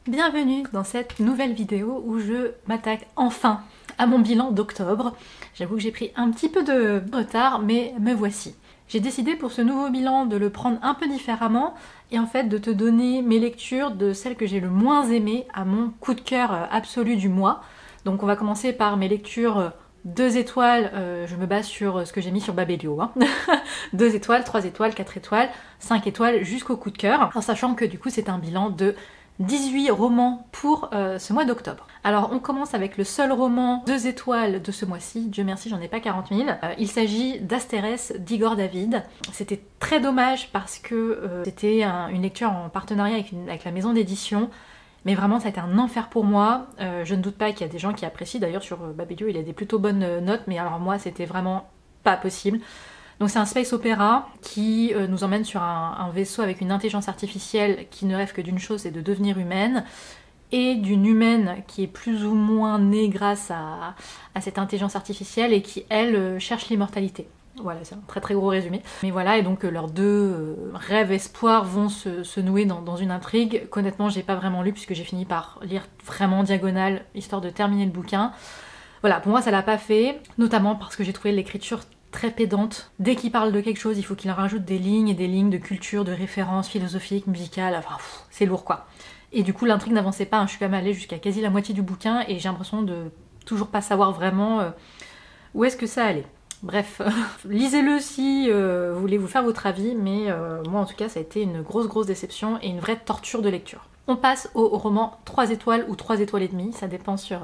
Bienvenue dans cette nouvelle vidéo où je m'attaque enfin à mon bilan d'octobre. J'avoue que j'ai pris un petit peu de retard, mais me voici. J'ai décidé pour ce nouveau bilan de le prendre un peu différemment et en fait de te donner mes lectures de celles que j'ai le moins aimées à mon coup de cœur absolu du mois. Donc on va commencer par mes lectures 2 étoiles, je me base sur ce que j'ai mis sur Babelio. 2 étoiles, 3 étoiles, 4 étoiles, 5 étoiles jusqu'au coup de cœur, en sachant que du coup c'est un bilan de 18 romans pour ce mois d'octobre. Alors on commence avec le seul roman 2 étoiles de ce mois-ci, Dieu merci j'en ai pas 40 000. Il s'agit d'Astérès d'Igor David. C'était très dommage parce que c'était une lecture en partenariat avec la maison d'édition, mais vraiment ça a été un enfer pour moi. Je ne doute pas qu'il y a des gens qui apprécient, d'ailleurs sur Babelio il a des plutôt bonnes notes, mais alors moi c'était vraiment pas possible. Donc c'est un space opéra qui nous emmène sur un vaisseau avec une intelligence artificielle qui ne rêve que d'une chose, c'est de devenir humaine, et d'une humaine qui est plus ou moins née grâce à cette intelligence artificielle et qui, elle, cherche l'immortalité. Voilà, c'est un très très gros résumé. Mais voilà, et donc leurs deux rêves espoirs vont se nouer dans une intrigue qu'honnêtement j'ai pas vraiment lu puisque j'ai fini par lire vraiment en diagonale, histoire de terminer le bouquin. Voilà, pour moi ça l'a pas fait, notamment parce que j'ai trouvé l'écriture très pédante. Dès qu'il parle de quelque chose, il faut qu'il en rajoute des lignes et des lignes de culture, de références philosophiques, musicales, enfin c'est lourd quoi. Et du coup l'intrigue n'avançait pas, hein. Je suis quand même allée jusqu'à quasi la moitié du bouquin et j'ai l'impression de toujours pas savoir vraiment où est-ce que ça allait. Bref, lisez-le si vous voulez vous faire votre avis, mais moi en tout cas ça a été une grosse déception et une vraie torture de lecture. On passe au roman 3 étoiles ou 3 étoiles et demie, ça dépend sur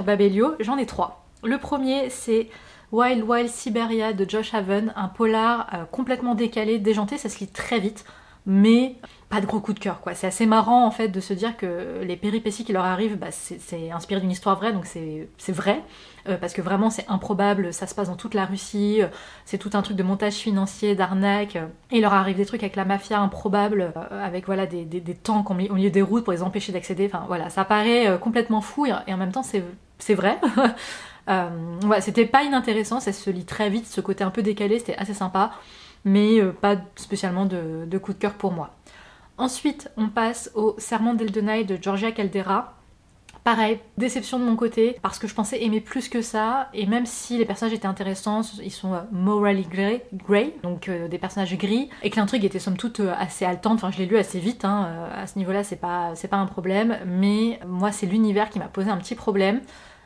Babelio. J'en ai 3. Le premier c'est Wild Wild Siberia de Josh Haven, un polar complètement décalé, déjanté, ça se lit très vite, mais pas de gros coup de cœur quoi. C'est assez marrant en fait de se dire que les péripéties qui leur arrivent, c'est inspiré d'une histoire vraie, donc c'est vrai, parce que vraiment c'est improbable, ça se passe dans toute la Russie, c'est tout un truc de montage financier, d'arnaque, et il leur arrive des trucs avec la mafia improbables, avec voilà des tanks au milieu des routes pour les empêcher d'accéder, enfin voilà, ça paraît complètement fou, et en même temps c'est vrai. Ouais, c'était pas inintéressant, ça se lit très vite, ce côté un peu décalé, c'était assez sympa, mais pas spécialement de coup de cœur pour moi. Ensuite, on passe au Serment d'Eldenai de Georgia Caldera. Pareil, déception de mon côté, parce que je pensais aimer plus que ça, et même si les personnages étaient intéressants, ils sont morally grey, donc des personnages gris, et que l'intrigue était somme toute assez haletante, enfin je l'ai lu assez vite, hein, à ce niveau-là c'est pas un problème, mais moi c'est l'univers qui m'a posé un petit problème,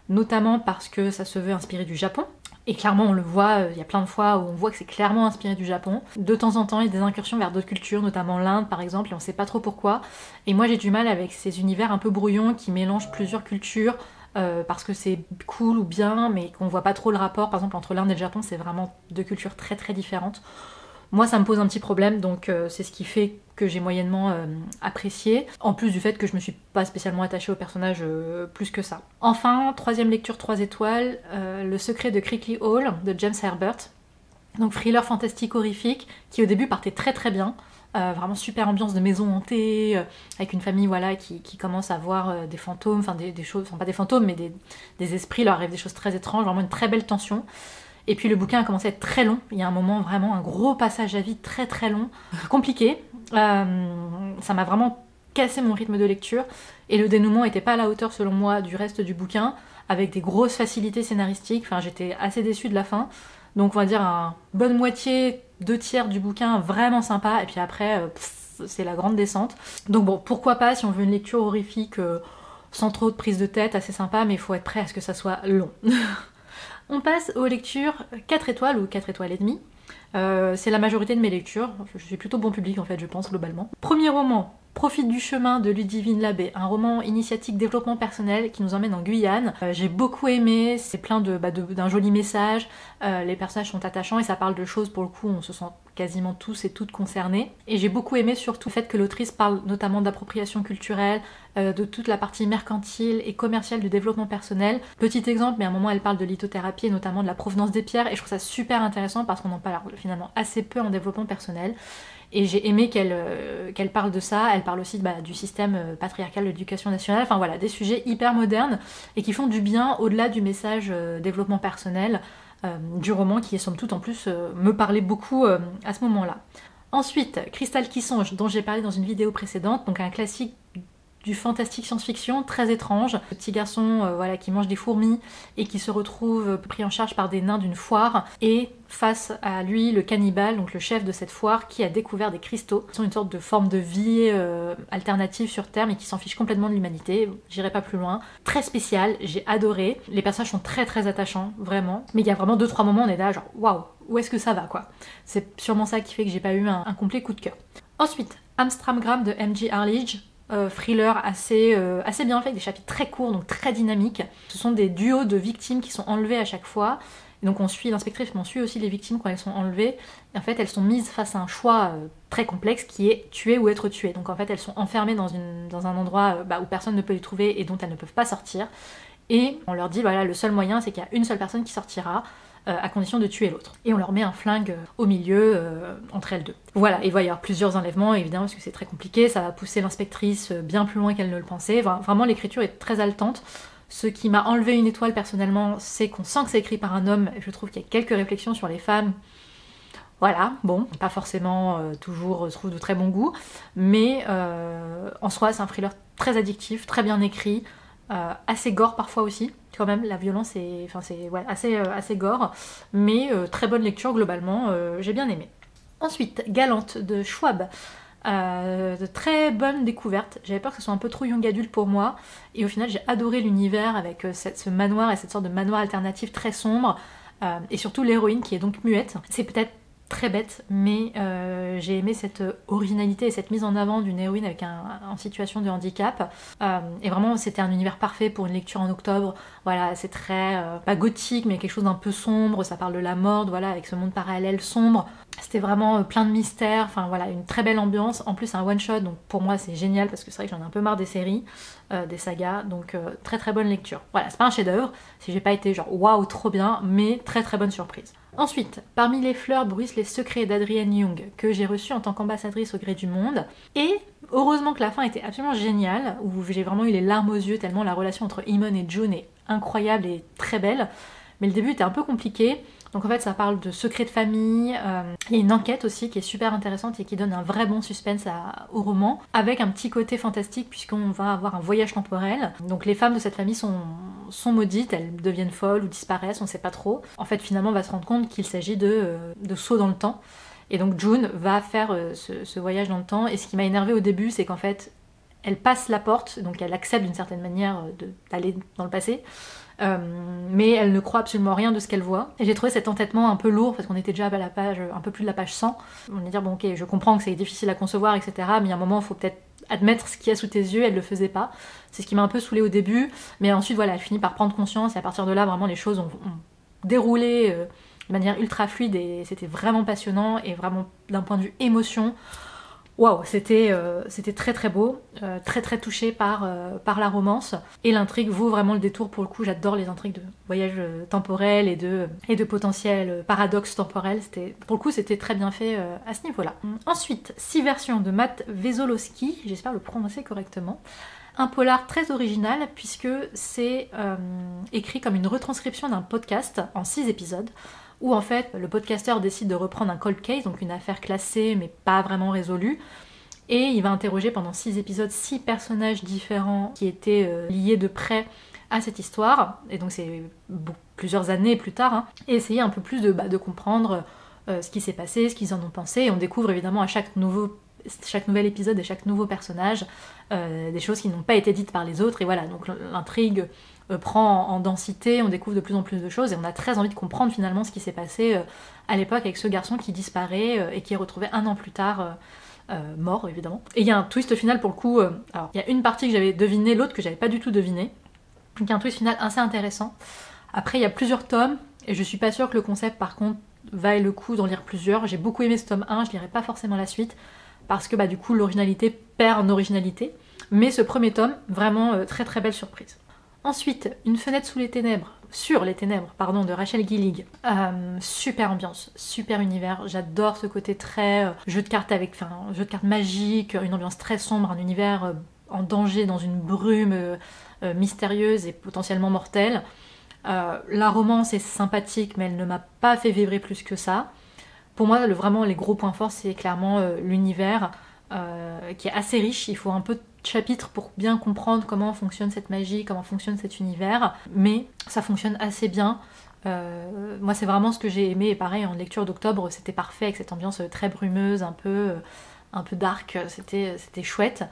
notamment parce que ça se veut inspiré du Japon. Et clairement, on le voit, il y a plein de fois où on voit que c'est clairement inspiré du Japon. De temps en temps, il y a des incursions vers d'autres cultures, notamment l'Inde par exemple, et on sait pas trop pourquoi. Et moi, j'ai du mal avec ces univers un peu brouillons qui mélangent plusieurs cultures, parce que c'est cool ou bien, mais qu'on voit pas trop le rapport. Par exemple, entre l'Inde et le Japon, c'est vraiment deux cultures très différentes. Moi, ça me pose un petit problème, donc c'est ce qui fait que j'ai moyennement apprécié, en plus du fait que je me suis pas spécialement attachée au personnage plus que ça. Enfin, troisième lecture 3 étoiles, Le secret de Creakley Hall de James Herbert. Donc thriller fantastique horrifique, qui au début partait très bien, vraiment super ambiance de maison hantée, avec une famille voilà qui commence à voir des fantômes, enfin des choses, enfin pas des fantômes, mais des esprits, leur arrivent des choses très étranges, vraiment une très belle tension. Et puis le bouquin a commencé à être très long, il y a un moment vraiment un gros passage à vide très long, compliqué. Ça m'a vraiment cassé mon rythme de lecture, et le dénouement était pas à la hauteur selon moi du reste du bouquin, avec des grosses facilités scénaristiques, enfin j'étais assez déçue de la fin. Donc on va dire un bonne moitié, 2/3 du bouquin vraiment sympa, et puis après c'est la grande descente. Donc bon, pourquoi pas si on veut une lecture horrifique sans trop de prise de tête, assez sympa, mais il faut être prêt à ce que ça soit long. On passe aux lectures 4 étoiles ou 4 étoiles et demie. C'est la majorité de mes lectures, je suis plutôt bon public en fait je pense globalement. Premier roman, Profite du chemin de Ludivine Labbé, un roman initiatique développement personnel qui nous emmène en Guyane. J'ai beaucoup aimé, c'est plein d'un joli message, les personnages sont attachants et ça parle de choses pour le coup on se sent quasiment tous et toutes concernés. Et j'ai beaucoup aimé surtout le fait que l'autrice parle notamment d'appropriation culturelle, de toute la partie mercantile et commerciale du développement personnel. Petit exemple, mais à un moment elle parle de lithothérapie et notamment de la provenance des pierres, et je trouve ça super intéressant parce qu'on en parle finalement assez peu en développement personnel. Et j'ai aimé qu'elle parle de ça, elle parle aussi du système patriarcal de l'éducation nationale, enfin voilà, des sujets hyper modernes et qui font du bien au-delà du message développement personnel du roman qui est somme toute en plus me parlait beaucoup à ce moment-là. Ensuite, Cristal qui songe, dont j'ai parlé dans une vidéo précédente, donc un classique du fantastique science-fiction très étrange. Le petit garçon voilà, qui mange des fourmis et qui se retrouve pris en charge par des nains d'une foire, et face à lui le cannibale, donc le chef de cette foire, qui a découvert des cristaux qui sont une sorte de forme de vie alternative sur Terre, mais qui s'en fiche complètement de l'humanité. J'irai pas plus loin. Très spécial, j'ai adoré. Les personnages sont très très attachants, vraiment. Mais il y a vraiment 2-3 moments où on est là genre waouh, où est-ce que ça va quoi. C'est sûrement ça qui fait que j'ai pas eu un complet coup de cœur. Ensuite, Amstramgram de M.G. Arledge. Thriller assez bien fait, avec des chapitres très courts, donc très dynamiques. Ce sont des duos de victimes qui sont enlevées à chaque fois. Et donc on suit l'inspectrice, mais on suit aussi les victimes quand elles sont enlevées. Et en fait, elles sont mises face à un choix très complexe qui est tuer ou être tuée. Donc en fait, elles sont enfermées dans un endroit où personne ne peut les trouver et dont elles ne peuvent pas sortir. Et on leur dit, voilà, le seul moyen, c'est qu'il y a une seule personne qui sortira, à condition de tuer l'autre. Et on leur met un flingue au milieu, entre elles deux. Voilà, il va y avoir plusieurs enlèvements, évidemment, parce que c'est très compliqué, ça va pousser l'inspectrice bien plus loin qu'elle ne le pensait. Vraiment, l'écriture est très haletante. Ce qui m'a enlevé une étoile personnellement, c'est qu'on sent que c'est écrit par un homme. Je trouve qu'il y a quelques réflexions sur les femmes. Voilà, bon, pas forcément toujours, je trouve, de très bon goût, mais en soi, c'est un thriller très addictif, très bien écrit, assez gore parfois aussi. Quand même, la violence est ouais, assez gore, mais très bonne lecture globalement, j'ai bien aimé. Ensuite, Galante de Schwab. De très bonne découverte. J'avais peur que ce soit un peu trop young adulte pour moi, et au final j'ai adoré l'univers avec ce manoir et cette sorte de manoir alternatif très sombre, et surtout l'héroïne qui est donc muette. C'est peut-être très bête, mais j'ai aimé cette originalité et cette mise en avant d'une héroïne avec en situation de handicap, et vraiment c'était un univers parfait pour une lecture en octobre. Voilà, c'est très pas gothique, mais quelque chose d'un peu sombre, ça parle de la mort, voilà, avec ce monde parallèle sombre. C'était vraiment plein de mystères, enfin voilà, une très belle ambiance. En plus, un one-shot, donc pour moi c'est génial parce que c'est vrai que j'en ai un peu marre des séries, des sagas, donc très très bonne lecture. Voilà, c'est pas un chef-d'œuvre, si j'ai pas été genre waouh, trop bien, mais très très bonne surprise. Ensuite, Parmi les fleurs bruissent les secrets d'Adrienne Young, que j'ai reçu en tant qu'ambassadrice au gré du monde. Et heureusement que la fin était absolument géniale, où j'ai vraiment eu les larmes aux yeux tellement la relation entre Eamon et June est incroyable et très belle. Mais le début était un peu compliqué. Donc en fait ça parle de secrets de famille, il y a une enquête aussi qui est super intéressante et qui donne un vrai bon suspense au roman, avec un petit côté fantastique puisqu'on va avoir un voyage temporel. Donc les femmes de cette famille sont maudites, elles deviennent folles ou disparaissent, on sait pas trop. En fait finalement on va se rendre compte qu'il s'agit de sauts dans le temps. Et donc June va faire ce voyage dans le temps, et ce qui m'a énervée au début c'est qu'en fait elle passe la porte, donc elle accepte d'une certaine manière d'aller dans le passé, mais elle ne croit absolument rien de ce qu'elle voit. Et j'ai trouvé cet entêtement un peu lourd parce qu'on était déjà à la page, un peu plus de la page 100. On va dire bon ok, je comprends que c'est difficile à concevoir, etc. Mais il y a un moment, il faut peut-être admettre ce qu'il y a sous tes yeux. Elle le faisait pas. C'est ce qui m'a un peu saoulée au début, mais ensuite voilà, elle finit par prendre conscience et à partir de là, vraiment les choses ont déroulé de manière ultra fluide et c'était vraiment passionnant et vraiment d'un point de vue émotion. Waouh, c'était très très beau, très très touché par la romance, et l'intrigue vaut vraiment le détour pour le coup. J'adore les intrigues de voyage temporel et de potentiel paradoxe temporel. Pour le coup c'était très bien fait à ce niveau-là. Ensuite, 6 versions de Matt Wesolowski, j'espère le prononcer correctement. Un polar très original puisque c'est écrit comme une retranscription d'un podcast en 6 épisodes, où en fait le podcasteur décide de reprendre un cold case, donc une affaire classée mais pas vraiment résolue, et il va interroger pendant 6 épisodes 6 personnages différents qui étaient liés de près à cette histoire, et donc c'est plusieurs années plus tard, hein, et essayer un peu plus de comprendre ce qui s'est passé, ce qu'ils en ont pensé, et on découvre évidemment à chaque nouvel épisode et chaque nouveau personnage des choses qui n'ont pas été dites par les autres, et voilà, donc l'intrigue prend en densité, on découvre de plus en plus de choses et on a très envie de comprendre finalement ce qui s'est passé à l'époque avec ce garçon qui disparaît et qui est retrouvé 1 an plus tard, mort évidemment. Et il y a un twist final pour le coup, alors il y a une partie que j'avais deviné, l'autre que j'avais pas du tout deviné, donc il y a un twist final assez intéressant. Après il y a plusieurs tomes et je suis pas sûre que le concept par contre vaille le coup d'en lire plusieurs. J'ai beaucoup aimé ce tome 1, je lirai pas forcément la suite parce que du coup l'originalité perd en originalité, mais ce premier tome, vraiment très très belle surprise. Ensuite, Une fenêtre sur les ténèbres, de Rachel Gillig. Super ambiance, super univers. J'adore ce côté très jeu de cartes jeu de cartes magique, une ambiance très sombre, un univers en danger dans une brume mystérieuse et potentiellement mortelle. La romance est sympathique, mais elle ne m'a pas fait vibrer plus que ça. Pour moi, vraiment, les gros points forts, c'est clairement l'univers qui est assez riche. Il faut un peu chapitres pour bien comprendre comment fonctionne cette magie, comment fonctionne cet univers, mais ça fonctionne assez bien. Moi c'est vraiment ce que j'ai aimé, et pareil en lecture d'octobre c'était parfait avec cette ambiance très brumeuse, un peu dark, c'était chouette.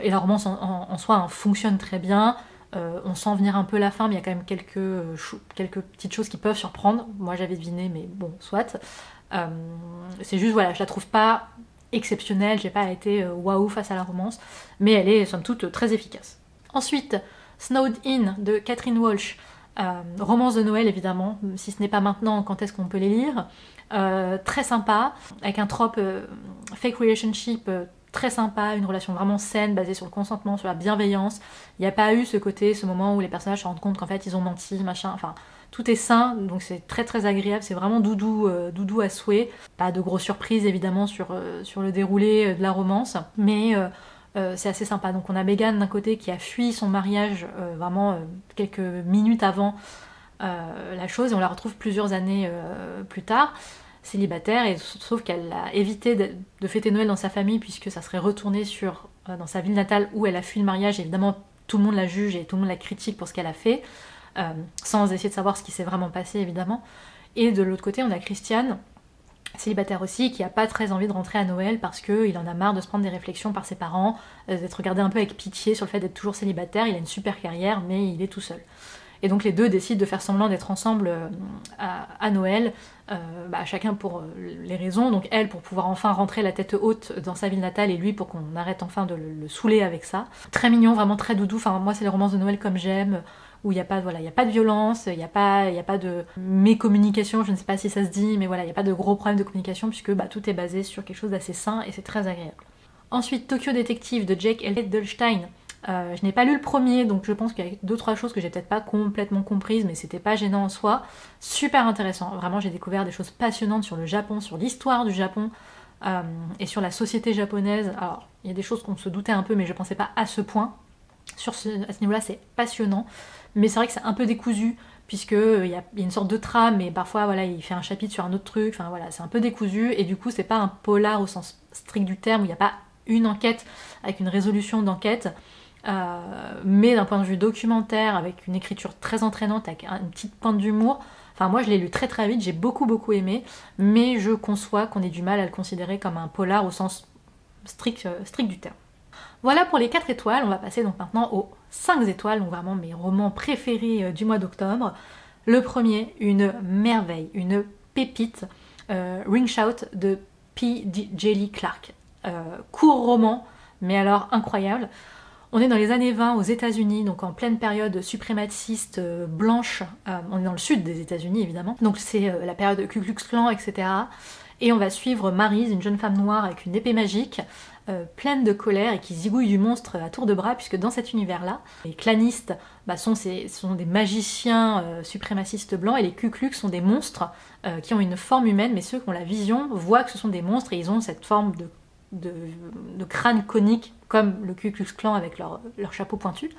Et la romance en soi fonctionne très bien. On sent venir un peu la fin, mais il y a quand même quelques petites choses qui peuvent surprendre. Moi j'avais deviné, mais bon, soit. C'est juste, voilà, je la trouve pas exceptionnelle, j'ai pas été waouh face à la romance, mais elle est somme toute très efficace. Ensuite, Snowed In de Catherine Walsh, romance de Noël évidemment, si ce n'est pas maintenant, quand est-ce qu'on peut les lire, très sympa, avec un trope fake relationship très sympa, une relation vraiment saine, basée sur le consentement, sur la bienveillance. Il n'y a pas eu ce moment où les personnages se rendent compte qu'en fait ils ont menti, machin, enfin tout est sain, donc c'est très très agréable, c'est vraiment doudou à souhait. Pas de grosses surprises évidemment sur le déroulé de la romance, mais c'est assez sympa. Donc on a Megan d'un côté qui a fui son mariage vraiment quelques minutes avant la chose, et on la retrouve plusieurs années plus tard, célibataire, et sauf qu'elle a évité de fêter Noël dans sa famille puisque ça serait retourné dans sa ville natale où elle a fui le mariage. Évidemment tout le monde la juge et tout le monde la critique pour ce qu'elle a fait, sans essayer de savoir ce qui s'est vraiment passé évidemment. Et de l'autre côté on a Christian, célibataire aussi, qui a pas très envie de rentrer à Noël parce qu'il en a marre de se prendre des réflexions par ses parents, d'être regardé un peu avec pitié sur le fait d'être toujours célibataire. Il a une super carrière mais il est tout seul. Et donc les deux décident de faire semblant d'être ensemble à Noël, chacun pour les raisons. Donc elle pour pouvoir enfin rentrer la tête haute dans sa ville natale, et lui pour qu'on arrête enfin de le saouler avec ça. Très mignon, vraiment très doudou. Enfin moi c'est les romances de Noël comme j'aime, où il n'y a pas de violence, il n'y a pas de mécommunication, je ne sais pas si ça se dit, mais voilà, il n'y a pas de gros problèmes de communication puisque tout est basé sur quelque chose d'assez sain et c'est très agréable. Ensuite, Tokyo Detective de Jake Edelstein. Je n'ai pas lu le premier, donc je pense qu'il y a 2-3 choses que j'ai peut-être pas complètement comprises, mais c'était pas gênant en soi. Super intéressant, vraiment j'ai découvert des choses passionnantes sur le Japon, sur l'histoire du Japon et sur la société japonaise. Alors, il y a des choses qu'on se doutait un peu, mais je pensais pas à ce point. À ce niveau-là, c'est passionnant, mais c'est vrai que c'est un peu décousu, puisqu'il y a une sorte de trame, et parfois voilà, il fait un chapitre sur un autre truc, enfin voilà, c'est un peu décousu, et du coup c'est pas un polar au sens strict du terme, où il n'y a pas une enquête avec une résolution d'enquête, mais d'un point de vue documentaire, avec une écriture très entraînante, avec une petite pointe d'humour. Enfin moi je l'ai lu très très vite, j'ai beaucoup aimé, mais je conçois qu'on ait du mal à le considérer comme un polar au sens strict du terme. Voilà pour les 4 étoiles, on va passer donc maintenant aux 5 étoiles, donc vraiment mes romans préférés du mois d'octobre. Le premier, une merveille, une pépite, Ring Shout de P. Djeli Clark. Court roman, mais alors incroyable. On est dans les années 20 aux États-Unis, donc en pleine période suprémaciste blanche. On est dans le sud des États-Unis évidemment, donc c'est la période Ku Klux Klan, etc. Et on va suivre Maryse, une jeune femme noire avec une épée magique, pleine de colère et qui zigouille du monstre à tour de bras, puisque dans cet univers-là, les clanistes sont des magiciens suprémacistes blancs, et les Ku Klux sont des monstres qui ont une forme humaine, mais ceux qui ont la vision voient que ce sont des monstres, et ils ont cette forme de crâne conique, comme le Ku Klux Klan avec leur chapeau pointu.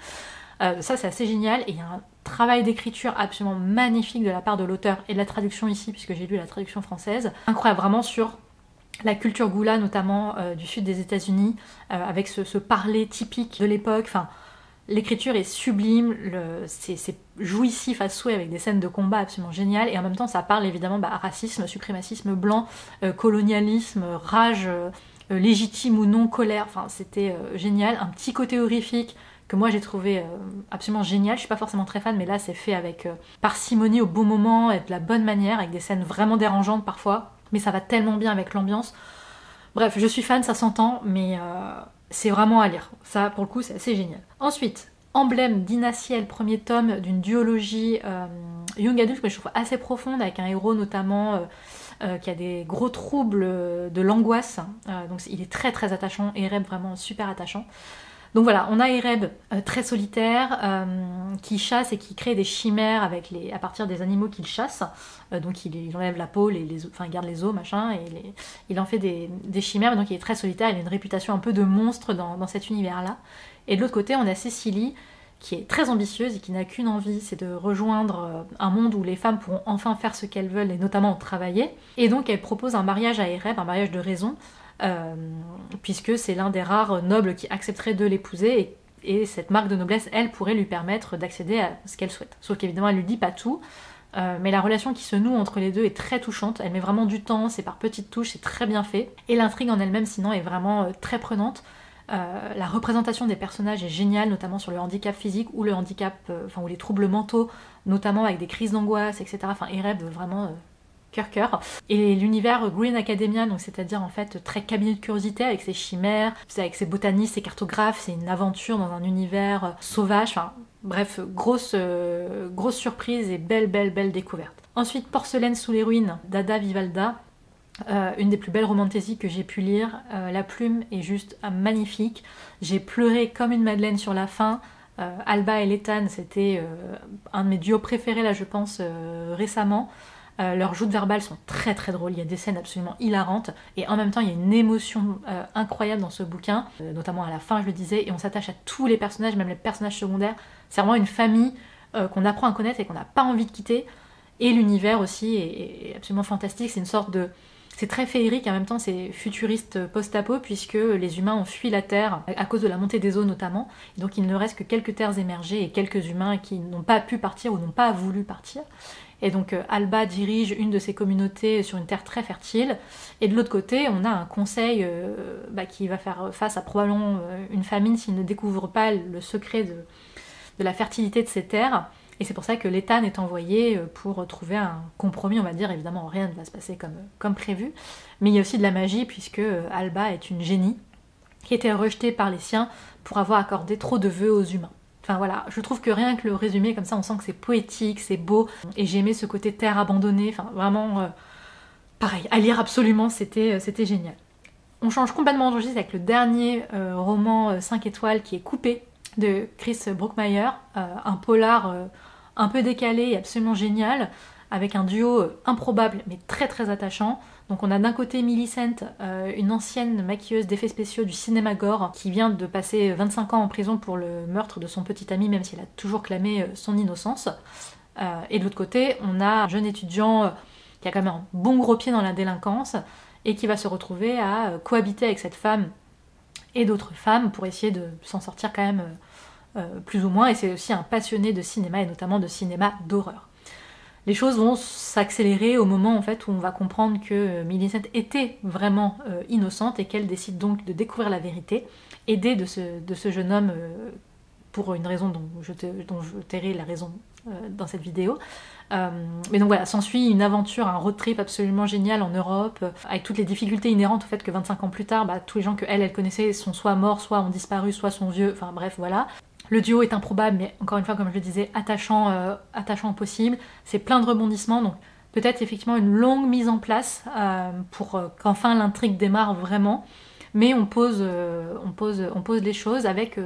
Ça c'est assez génial, et il y a un travail d'écriture absolument magnifique de la part de l'auteur, et de la traduction ici, puisque j'ai lu la traduction française, incroyable vraiment sur la culture goula notamment du sud des États-Unis, avec ce parler typique de l'époque. Enfin, l'écriture est sublime, c'est jouissif à souhait, avec des scènes de combat absolument géniales, et en même temps ça parle évidemment racisme, suprémacisme blanc, colonialisme, rage légitime ou non, colère. Enfin c'était génial, un petit côté horrifique que moi j'ai trouvé absolument génial. Je suis pas forcément très fan, mais là c'est fait avec parcimonie au bon moment et de la bonne manière, avec des scènes vraiment dérangeantes parfois, mais ça va tellement bien avec l'ambiance. Bref, je suis fan, ça s'entend, mais c'est vraiment à lire. Ça, pour le coup, c'est assez génial. Ensuite, Emblème d'Inaciel, premier tome d'une duologie young adult que je trouve assez profonde, avec un héros notamment qui a des gros troubles de l'angoisse. Donc il est très très attachant, Ereb vraiment super attachant. Donc voilà, on a Ereb très solitaire, qui chasse et qui crée des chimères à partir des animaux qu'il chasse. Donc il enlève la peau, il garde les os, machin, et il en fait des chimères. Donc il est très solitaire, il a une réputation un peu de monstre dans cet univers-là. Et de l'autre côté, on a Cécilie, qui est très ambitieuse et qui n'a qu'une envie, c'est de rejoindre un monde où les femmes pourront enfin faire ce qu'elles veulent, et notamment travailler. Et donc elle propose un mariage à Ereb, un mariage de raison, puisque c'est l'un des rares nobles qui accepterait de l'épouser, et cette marque de noblesse, elle, pourrait lui permettre d'accéder à ce qu'elle souhaite. Sauf qu'évidemment, elle lui dit pas tout, mais la relation qui se noue entre les deux est très touchante, elle met vraiment du temps, c'est par petites touches, c'est très bien fait, et l'intrigue en elle-même sinon est vraiment très prenante. La représentation des personnages est géniale, notamment sur le handicap physique ou le handicap, ou les troubles mentaux, notamment avec des crises d'angoisse, etc. Enfin, Ereb vraiment cœur. Et l'univers Green Academia, donc c'est-à-dire en fait très cabinet de curiosité avec ses chimères, avec ses botanistes, ses cartographes, c'est une aventure dans un univers sauvage. Enfin, bref, grosse surprise et belle découverte. Ensuite, Porcelaine sous les ruines d'Ada Vivalda. Une des plus belles romantaisies que j'ai pu lire. La plume est juste magnifique. J'ai pleuré comme une madeleine sur la fin. Alba et Letane, c'était un de mes duos préférés là je pense récemment. Leurs joutes verbales sont très drôles, il y a des scènes absolument hilarantes et en même temps il y a une émotion incroyable dans ce bouquin, notamment à la fin je le disais, et on s'attache à tous les personnages, même les personnages secondaires. C'est vraiment une famille qu'on apprend à connaître et qu'on n'a pas envie de quitter, et l'univers aussi est absolument fantastique. C'est une sorte de... C'est très féerique, en même temps c'est futuriste post-apo, puisque les humains ont fui la Terre à cause de la montée des eaux notamment, et donc il ne reste que quelques terres émergées et quelques humains qui n'ont pas pu partir ou n'ont pas voulu partir. Et donc Alba dirige une de ces communautés sur une terre très fertile, et de l'autre côté on a un conseil qui va faire face à probablement une famine s'il ne découvre pas le secret de la fertilité de ces terres. Et c'est pour ça que Letane est envoyé pour trouver un compromis, on va dire. Évidemment, rien ne va se passer comme prévu. Mais il y a aussi de la magie, puisque Alba est une génie qui était rejetée par les siens pour avoir accordé trop de vœux aux humains. Enfin voilà, je trouve que rien que le résumé, comme ça, on sent que c'est poétique, c'est beau. Et j'ai aimé ce côté terre abandonnée. Enfin, vraiment, pareil, à lire absolument, c'était génial. On change complètement de registre avec le dernier roman 5 étoiles qui est Coupé, de Chris Brookmyer, un polar un peu décalé et absolument génial, avec un duo improbable mais très attachant. Donc on a d'un côté Millicent, une ancienne maquilleuse d'effets spéciaux du cinéma gore, qui vient de passer 25 ans en prison pour le meurtre de son petit ami, même s'il a toujours clamé son innocence. Et de l'autre côté, on a un jeune étudiant qui a quand même un bon gros pied dans la délinquance, et qui va se retrouver à cohabiter avec cette femme et d'autres femmes pour essayer de s'en sortir quand même plus ou moins. Et c'est aussi un passionné de cinéma, et notamment de cinéma d'horreur. Les choses vont s'accélérer au moment en fait où on va comprendre que Millicent était vraiment innocente, et qu'elle décide donc de découvrir la vérité, aidée de ce jeune homme pour une raison dont je tairai la raison dans cette vidéo. Mais donc voilà, s'ensuit une aventure, un road trip absolument génial en Europe, avec toutes les difficultés inhérentes au fait que 25 ans plus tard, tous les gens que elle connaissait sont soit morts, soit ont disparu, soit sont vieux, enfin bref voilà. Le duo est improbable, mais encore une fois, comme je le disais, attachant au possible. C'est plein de rebondissements, donc peut-être effectivement une longue mise en place pour qu'enfin l'intrigue démarre vraiment. Mais on pose les choses avec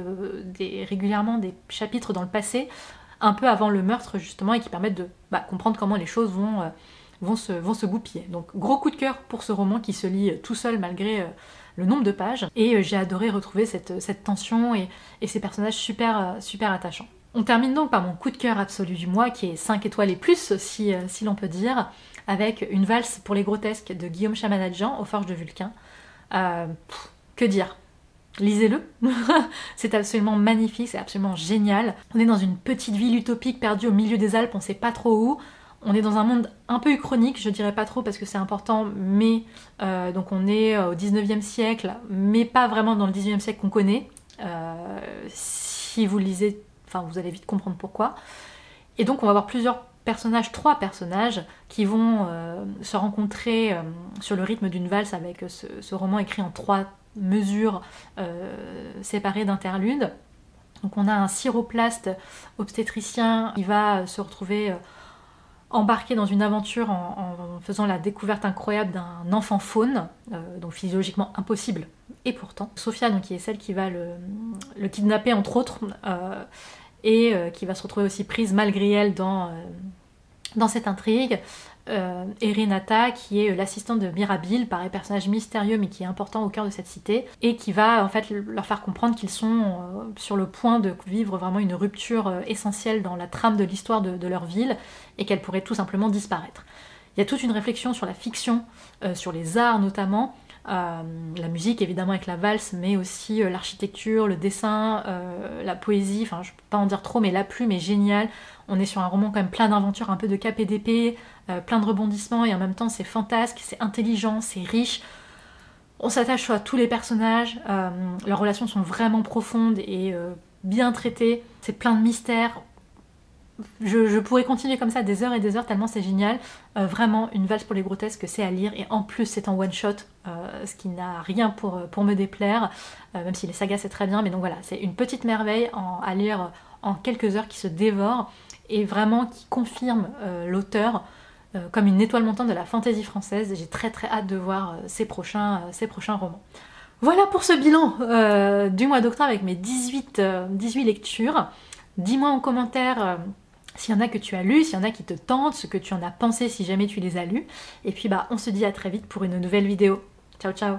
régulièrement des chapitres dans le passé, un peu avant le meurtre justement, et qui permettent de comprendre comment les choses vont se goupiller. Donc gros coup de cœur pour ce roman qui se lit tout seul malgré le nombre de pages, et j'ai adoré retrouver cette tension et ces personnages super attachants. On termine donc par mon coup de cœur absolu du mois, qui est 5 étoiles et plus si l'on peut dire, avec Une valse pour les grotesques de Guillaume Chamanadjian aux Forges de Vulcain. Que dire ? Lisez-le, c'est absolument magnifique, c'est absolument génial. On est dans une petite ville utopique perdue au milieu des Alpes, on sait pas trop où. On est dans un monde un peu uchronique, je dirais pas trop parce que c'est important, mais donc on est au 19e siècle, mais pas vraiment dans le 19e siècle qu'on connaît. Si vous le lisez, vous allez vite comprendre pourquoi. Et donc on va avoir trois personnages qui vont se rencontrer sur le rythme d'une valse, avec ce roman écrit en 3 mesures séparées d'interludes. Donc on a un chiroplaste obstétricien qui va se retrouver embarqué dans une aventure en faisant la découverte incroyable d'un enfant faune, donc physiologiquement impossible, et pourtant. Sophia, donc, qui est celle qui va le kidnapper entre autres, et qui va se retrouver aussi prise malgré elle dans cette intrigue. Et Renata, qui est l'assistante de Mirabile, pareil, personnage mystérieux mais qui est important au cœur de cette cité, et qui va en fait leur faire comprendre qu'ils sont sur le point de vivre vraiment une rupture essentielle dans la trame de l'histoire de leur ville, et qu'elle pourrait tout simplement disparaître. Il y a toute une réflexion sur la fiction, sur les arts notamment, La musique évidemment avec la valse, mais aussi l'architecture, le dessin, la poésie, enfin je peux pas en dire trop, mais la plume est géniale. On est sur un roman quand même plein d'aventures, un peu de cap et d'épée, plein de rebondissements, et en même temps c'est fantasque, c'est intelligent, c'est riche. On s'attache à tous les personnages, leurs relations sont vraiment profondes et bien traitées, c'est plein de mystères. Je pourrais continuer comme ça des heures et des heures tellement c'est génial. Vraiment une valse pour les grotesques, c'est à lire, et en plus c'est en one shot, ce qui n'a rien pour me déplaire, même si les sagas c'est très bien, mais donc voilà, c'est une petite merveille à lire en quelques heures qui se dévore et vraiment qui confirme l'auteur comme une étoile montante de la fantaisie française, et j'ai très très hâte de voir ses prochains romans. Voilà pour ce bilan du mois d'octobre avec mes 18 lectures. Dis-moi en commentaire s'il y en a que tu as lu, s'il y en a qui te tentent, ce que tu en as pensé si jamais tu les as lus. Et puis on se dit à très vite pour une nouvelle vidéo. Ciao ciao.